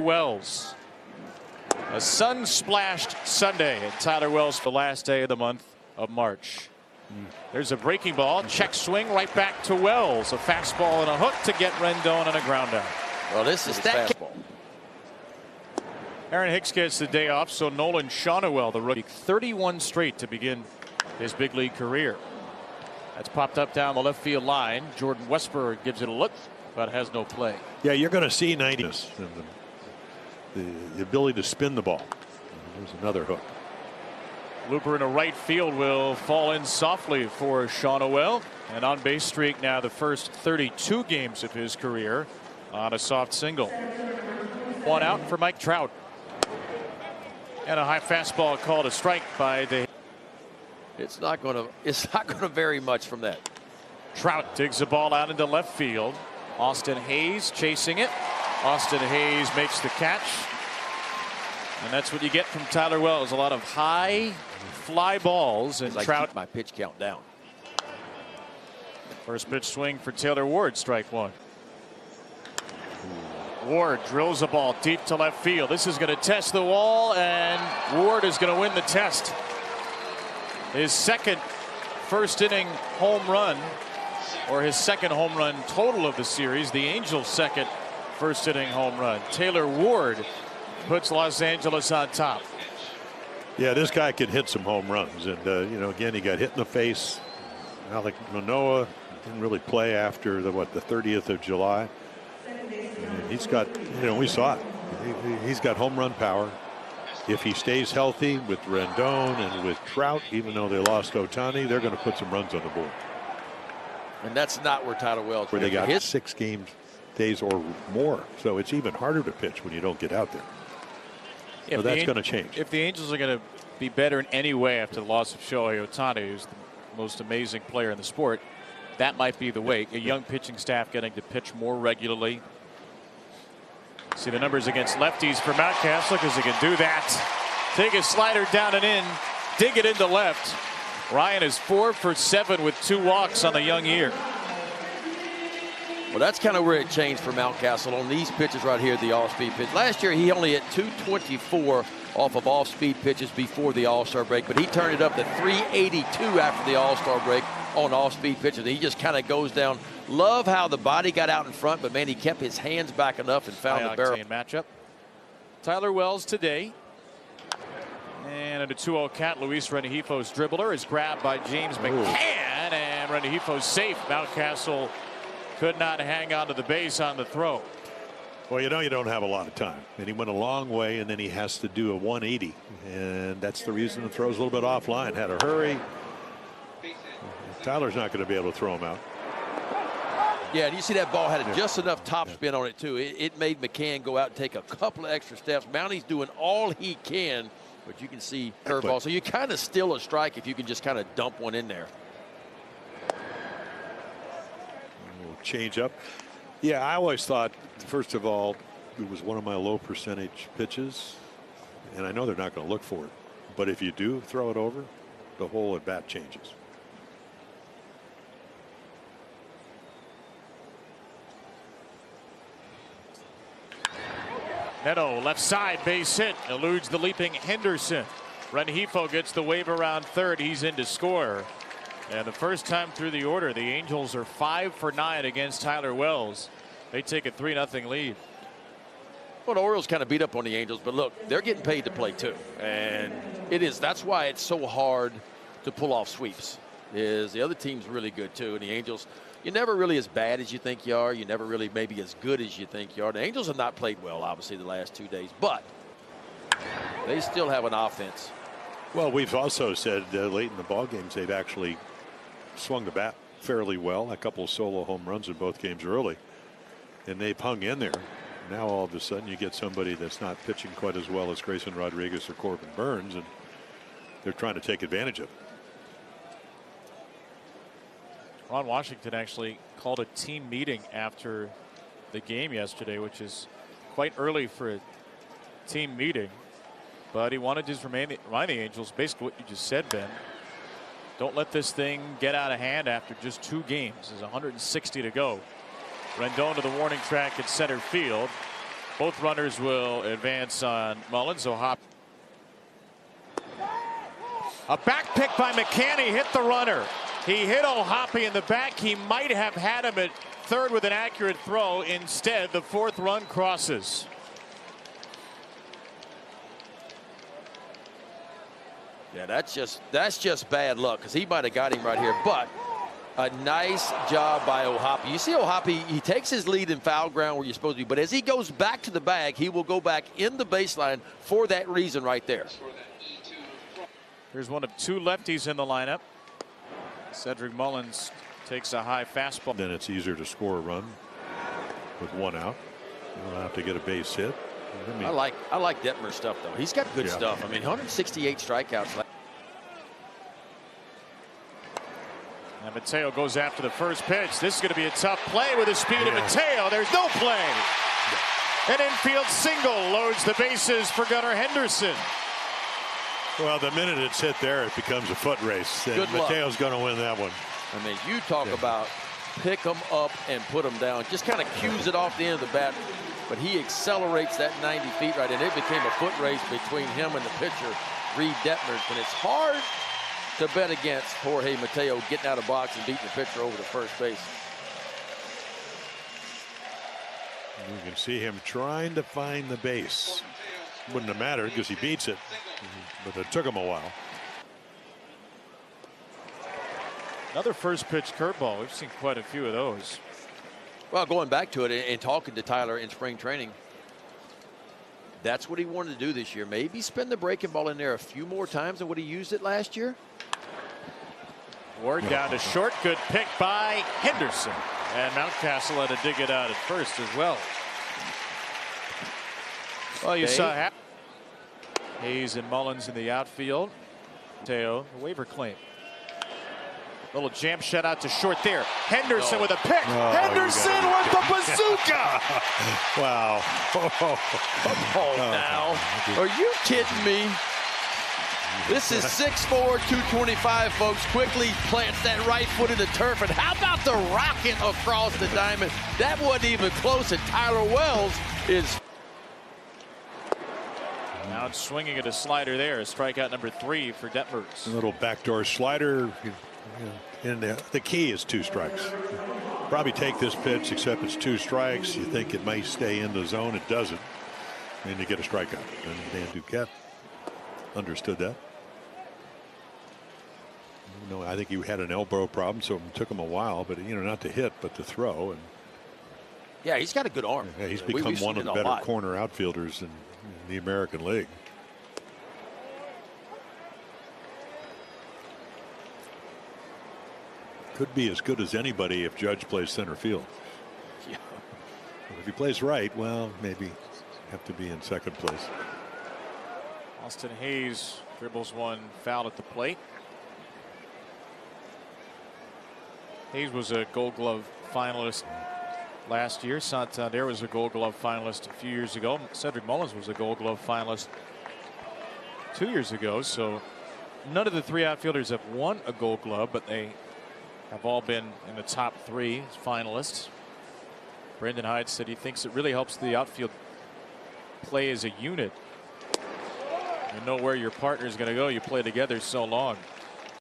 Wells. A sun-splashed Sunday at Tyler Wells for the last day of the month of March. There's a breaking ball, check swing right back to Wells. A fastball and a hook to get Rendon on a ground out. Well, this is fastball. Aaron Hicks gets the day off, so Nolan Shawnuel, the rookie, 31 straight to begin his big league career. That's popped up down the left field line. Jordan Westberg gives it a look, but has no play. Yeah, you're going to see 90s and the ability to spin the ball. There's another hook. Looper in a right field will fall in softly for Shawnuel. An on base streak now the first 32 games of his career on a soft single. One out for Mike Trout. And a high fastball called a strike by the. It's not going to vary much from that. Trout digs the ball out into left field. Austin Hayes chasing it. Austin Hayes makes the catch. And that's what you get from Tyler Wells. A lot of high fly balls, and Trout. Keep my pitch count down. First pitch swing for Taylor Ward, strike one. Ward drills a ball deep to left field. This is going to test the wall, and Ward is going to win the test. His second first inning home run, or his second home run total of the series. The Angels' second first inning home run. Taylor Ward puts Los Angeles on top. Yeah, this guy can hit some home runs, and again, he got hit in the face. Alek Manoah didn't really play after the 30th of July. And he's got, we saw it. He's got home run power. If he stays healthy with Rendon and with Trout, even though they lost Ohtani, they're going to put some runs on the board. And that's not where Tyler Wells. Where they got hit 6 game days or more, so it's even harder to pitch when you don't get out there. So that's going to change. If the Angels are going to be better in any way after the loss of Shohei Ohtani, who's the most amazing player in the sport, that might be the way. A young pitching staff getting to pitch more regularly. See the numbers against lefties for Mountcastle, because he can do that. Take a slider down and in, dig it into left. Ryan is 4 for 7 with 2 walks on the young year. Well, that's kind of where it changed for Mountcastle on these pitches right here, the off-speed pitch. Last year, he only hit 224 off of off-speed pitches before the All-Star break, but he turned it up to 382 after the All-Star break on off-speed pitches. He just kind of goes down. Love how the body got out in front, but man, he kept his hands back enough and found the barrel. Matchup. Tyler Wells today. And at a 2-0 count, Luis Rengifo's dribbler is grabbed by James McCann, and Rengifo's safe. Mountcastle could not hang on to the base on the throw. Well, you don't have a lot of time, and he went a long way, and then he has to do a 180, and that's the reason the throw's a little bit offline. Had to hurry. Tyler's not going to be able to throw him out. Yeah, and you see that ball had just enough top spin on it too. It made McCann go out and take a couple of extra steps. Mounty's doing all he can, but you can see curveball. So you kind of steal a strike if you can just kind of dump one in there. Change up. Yeah, I always thought, first of all, it was one of my low percentage pitches, and I know they're not going to look for it, but if you do throw it over, the whole at bat changes. Neto left side, base hit, eludes the leaping Henderson. Rengifo gets the wave around third. He's in to score. And the first time through the order, the Angels are 5 for 9 against Tyler Wells. They take a 3-0 lead. Well, the Orioles kind of beat up on the Angels, but look, they're getting paid to play too. And that's why it's so hard to pull off sweeps. Is the other team's really good too, and the Angels, you're never really as bad as you think you are. You're never really maybe as good as you think you are. The Angels have not played well, obviously, the last 2 days, but they still have an offense. Well, we've also said late in the ball games they've actually swung the bat fairly well. A couple of solo home runs in both games early, and they've hung in there. Now all of a sudden you get somebody that's not pitching quite as well as Grayson Rodriguez or Corbin Burns, and they're trying to take advantage of it. Ron Washington actually called a team meeting after the game yesterday, which is quite early for a team meeting, but he wanted to just remind the Angels basically what you just said, Ben. Don't let this thing get out of hand after just 2 games. There's 160 to go. Rendon to the warning track at center field. Both runners will advance on Mullins. A back pick by McCanny hit the runner. He hit O'Hoppe in the back. He might have had him at third with an accurate throw. Instead, the fourth run crosses. Yeah, that's just bad luck, because he might have got him right here. But a nice job by O'Hoppe. You see O'Hoppe, he takes his lead in foul ground where you're supposed to be, but as he goes back to the bag, he will go back in the baseline for that reason right there. Here's one of two lefties in the lineup. Cedric Mullins takes a high fastball. Then it's easier to score a run with one out. You don't have to get a base hit. I like Detmer's stuff, though. He's got good stuff. I mean, 168 strikeouts. And Mateo goes after the first pitch. This is going to be a tough play with the speed of Mateo. There's no play. An infield single loads the bases for Gunnar Henderson. Well, the minute it's hit there, it becomes a foot race. And Mateo's going to win that one. I mean, you talk about pick them up and put them down. Just kind of cues it off the end of the bat. But he accelerates that 90 feet right, and it became a foot race between him and the pitcher, Reed Detmer. And it's hard to bet against Jorge Mateo getting out of box and beating the pitcher over the first base. You can see him trying to find the base. Wouldn't have mattered because he beats it, but it took him a while. Another first pitch curveball. We've seen quite a few of those. Well, going back to it and talking to Tyler in spring training, that's what he wanted to do this year. Maybe spin the breaking ball in there a few more times than what he used it last year. Ward down to short. Good pick by Henderson. And Mountcastle had to dig it out at first as well. Well, you saw Hayes and Mullins in the outfield. Mateo, the waiver claim. Little jam shot out to short there. Henderson with a pick. Henderson with the bazooka. Wow. Now, are you kidding me? This is 6'4", 225, folks. Quickly plants that right foot in the turf. And how about the rocket across the diamond? That wasn't even close. And Tyler Wells is. Now it's swinging at a slider there. Strikeout number 3 for Detmers. A little backdoor slider. And the key is 2 strikes. Probably take this pitch, except it's 2 strikes. You think it may stay in the zone. It doesn't. And you get a strikeout. And Dan Duquette understood that. You know, I think he had an elbow problem, so it took him a while, but not to hit, but to throw. And yeah, he's got a good arm. Yeah, he's become one of the better corner outfielders in the American League. Could be as good as anybody if Judge plays center field. Yeah. If he plays right, well, maybe have to be in second place. Austin Hayes dribbles one foul at the plate. Hayes was a Gold Glove finalist last year. Santander was a Gold Glove finalist a few years ago. Cedric Mullins was a Gold Glove finalist 2 years ago. So none of the 3 outfielders have won a Gold Glove, but they have all been in the top 3 finalists. Brendan Hyde said he thinks it really helps the outfield play as a unit. You know where your partner is going to go. You play together so long.